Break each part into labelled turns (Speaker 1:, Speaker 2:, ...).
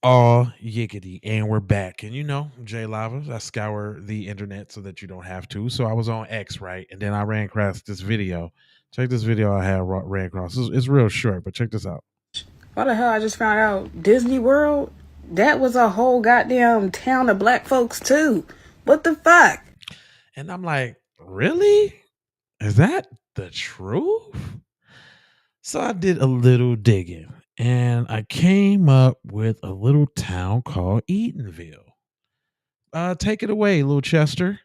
Speaker 1: Oh, yiggity. And we're back. And you know, Jay Lava, I scour the internet so that you don't have to. So I was on X, right? And then I ran across this video. Check this video I had ran across. It's real short, but check this out.
Speaker 2: What the hell? I just found out Disney World, that was a whole goddamn town of black folks too. What the fuck?
Speaker 1: And I'm like, really? Is that the truth? So I did a little digging and I came up with a little town called Eatonville. Take it away, little Chester.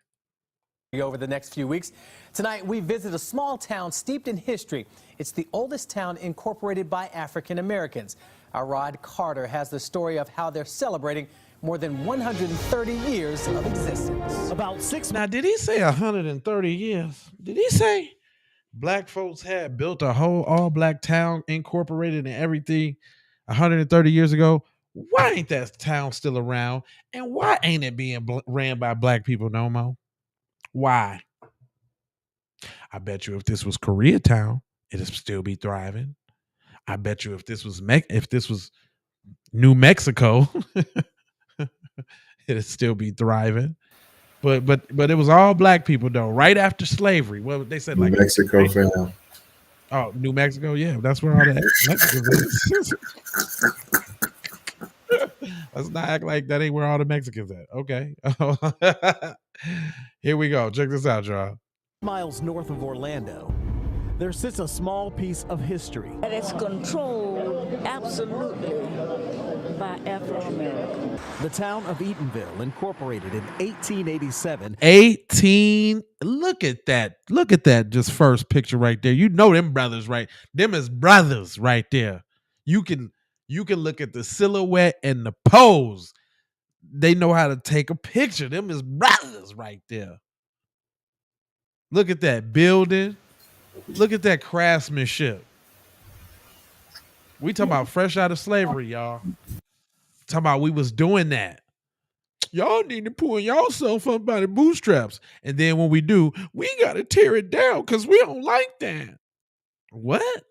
Speaker 3: Over the next few weeks. Tonight, we visit a small town steeped in history. It's the oldest town incorporated by African Americans. Our Rod Carter has the story of how they're celebrating more than 130 years of existence.
Speaker 1: About six. Now, did he say 130 years? Did he say black folks had built a whole all black town incorporated and everything 130 years ago? Why ain't that town still around? And why ain't it being ran by black people no more? Why? I bet you if this was Koreatown, it'd still be thriving. I bet you if this was New Mexico, it'd still be thriving. But it was all black people though. Right after slavery, well, they said
Speaker 4: New
Speaker 1: like
Speaker 4: Mexico, fam.
Speaker 1: Oh, New Mexico, yeah, that's where all the Mexicans is. Let's not act like that ain't where all the Mexicans at. Okay. Here we go. Check this out, y'all.
Speaker 5: Miles north of Orlando, there sits a small piece of history.
Speaker 6: And it's controlled absolutely by Afro-Americans.
Speaker 5: The town of Eatonville, incorporated in 1887.
Speaker 1: Look at that. Look at that just first picture right there. You know them brothers, right? Them is brothers right there. You can look at the silhouette and the pose. They know how to take a picture. Them is brothers right there. Look at that building. Look at that craftsmanship. We talking about fresh out of slavery, y'all. Talking about we was doing that. Y'all need to pull yourself up by the bootstraps. And then when we do, we got to tear it down because we don't like that. What?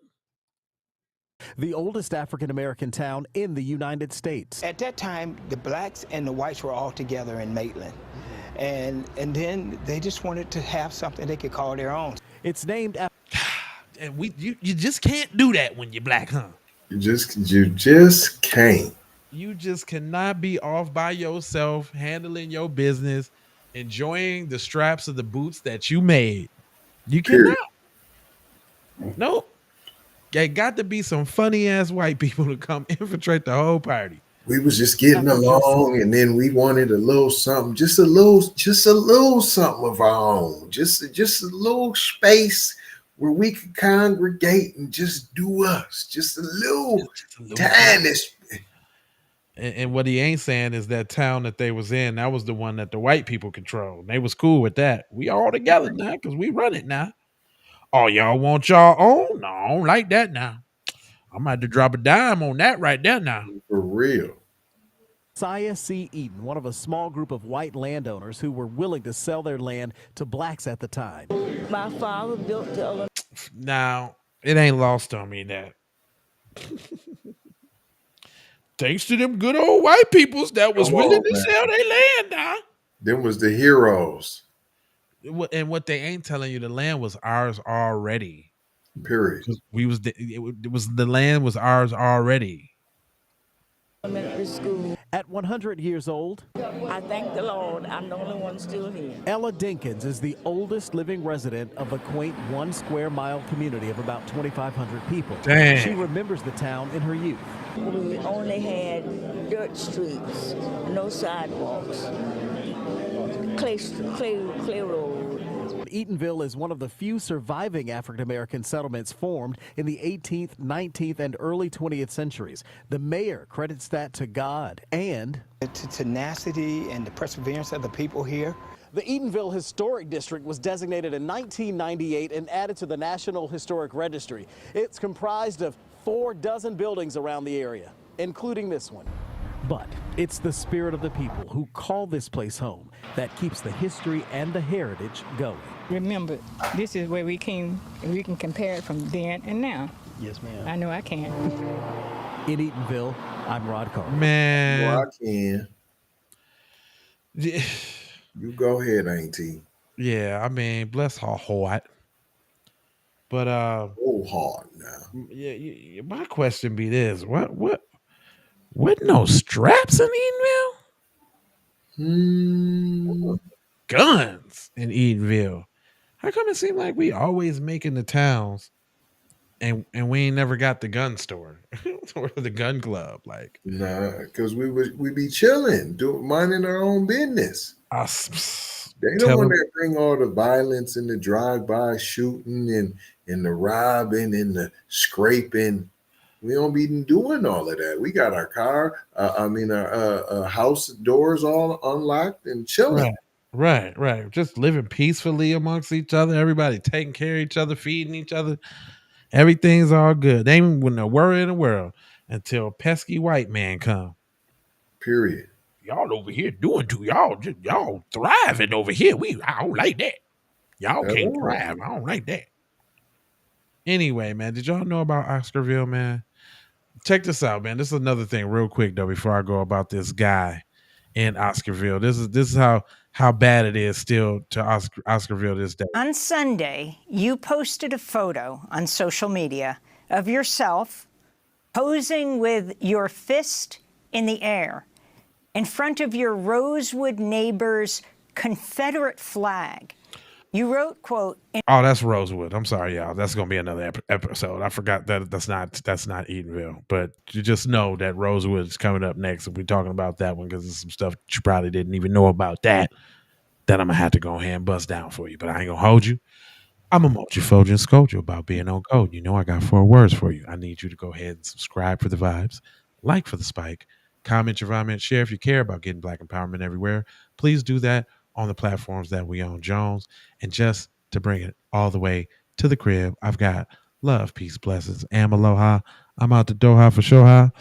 Speaker 5: The oldest African-American town in the United States.
Speaker 7: At that time, the blacks and the whites were all together in Maitland. And then they just wanted to have something they could call their own.
Speaker 5: It's named after...
Speaker 1: And you just can't do that when you're black, huh?
Speaker 4: You just can't.
Speaker 1: You just cannot be off by yourself, handling your business, enjoying the straps of the boots that you made. You cannot. Nope. There got to be some funny ass white people to come infiltrate the whole party.
Speaker 4: We was just getting along, and then we wanted a little something, just a little something of our own, just a little space where we could congregate and just do us, just a little tiny.
Speaker 1: And what he ain't saying is that town that they was in, that was the one that the white people controlled. They was cool with that. We all together now because we run it now. Oh, y'all want y'all own? No, I don't like that now. I'm about to drop a dime on that right there now.
Speaker 4: For real.
Speaker 5: Josiah C. Eaton, one of a small group of white landowners who were willing to sell their land to blacks at the time.
Speaker 6: My father built the...
Speaker 1: Now, it ain't lost on me that. Thanks to them good old white peoples that was willing to sell their land now.
Speaker 4: Them was the heroes.
Speaker 1: And what they ain't telling you, the land was ours already.
Speaker 4: Period.
Speaker 1: The land was ours already.
Speaker 6: Elementary school.
Speaker 5: At 100 years old,
Speaker 6: I thank the Lord I'm the only one still here.
Speaker 5: Ella Dinkins is the oldest living resident of a quaint 1 square mile community of about 2,500 people.
Speaker 1: Dang.
Speaker 5: She remembers the town in her youth.
Speaker 6: We only had dirt streets, no sidewalks, clay road.
Speaker 5: Eatonville is one of the few surviving African-American settlements formed in the 18th, 19th, and early 20th centuries. The mayor credits that to God and
Speaker 7: The tenacity and the perseverance of the people here.
Speaker 5: the Eatonville Historic District was designated in 1998 and added to the National Historic Registry. It's comprised of 4 dozen buildings around the area, including this one. But it's the spirit of the people who call this place home that keeps the history and the heritage going.
Speaker 8: Remember, this is where we came, and we can compare it from then and now.
Speaker 5: Yes, ma'am.
Speaker 8: I know I can.
Speaker 5: In Eatonville, I'm Rod Carter.
Speaker 4: Well,
Speaker 1: Man.
Speaker 4: I can. You go ahead, Auntie.
Speaker 1: Yeah, I mean, bless her heart. But
Speaker 4: Go hard now.
Speaker 1: my question be this: what no straps in Eatonville?
Speaker 4: Hmm.
Speaker 1: Guns in Eatonville. How come it seem like we always making the towns and we ain't never got the gun store or the gun club? Like,
Speaker 4: Nah, because we be chilling, minding our own business. They don't
Speaker 1: tell
Speaker 4: want
Speaker 1: them,
Speaker 4: to bring all the violence and the drive-by shooting and the robbing and the scraping. We don't be doing all of that. We got our our house doors all unlocked and chilling.
Speaker 1: right. Just living peacefully amongst each other. Everybody taking care of each other, feeding each other. Everything's all good. They ain't with no worry in the world until a pesky white man come.
Speaker 4: Period.
Speaker 1: Y'all over here doing too. Y'all thriving over here. I don't like that. Y'all
Speaker 4: At
Speaker 1: can't
Speaker 4: all.
Speaker 1: thrive. I don't like that. Anyway, man, did y'all know about Oscarville, man? Check this out, man. This is another thing, real quick though, before I go about this guy in Oscarville. This is how bad it is still to Oscarville this day.
Speaker 9: On Sunday, you posted a photo on social media of yourself posing with your fist in the air in front of your Rosewood neighbor's Confederate flag. You wrote, quote,
Speaker 1: Oh, that's Rosewood. I'm sorry, y'all. That's gonna be another episode. I forgot that's not Eatonville, but you just know that Rosewood is coming up next. We're talking about that one because there's some stuff that you probably didn't even know about that I'm gonna have to go ahead and bust down for you. But I ain't gonna hold you. I'm gonna mold you, fold you, and scold you about being on code. You know I got 4 words for you. I need you to go ahead and subscribe for the vibes, like for the spike, comment your comment, share if you care about getting black empowerment everywhere. Please do that on the platforms that we own, Jones. And just to bring it all the way to the crib, I've got love, peace, blessings, and aloha. I'm out the Doha for Shoha.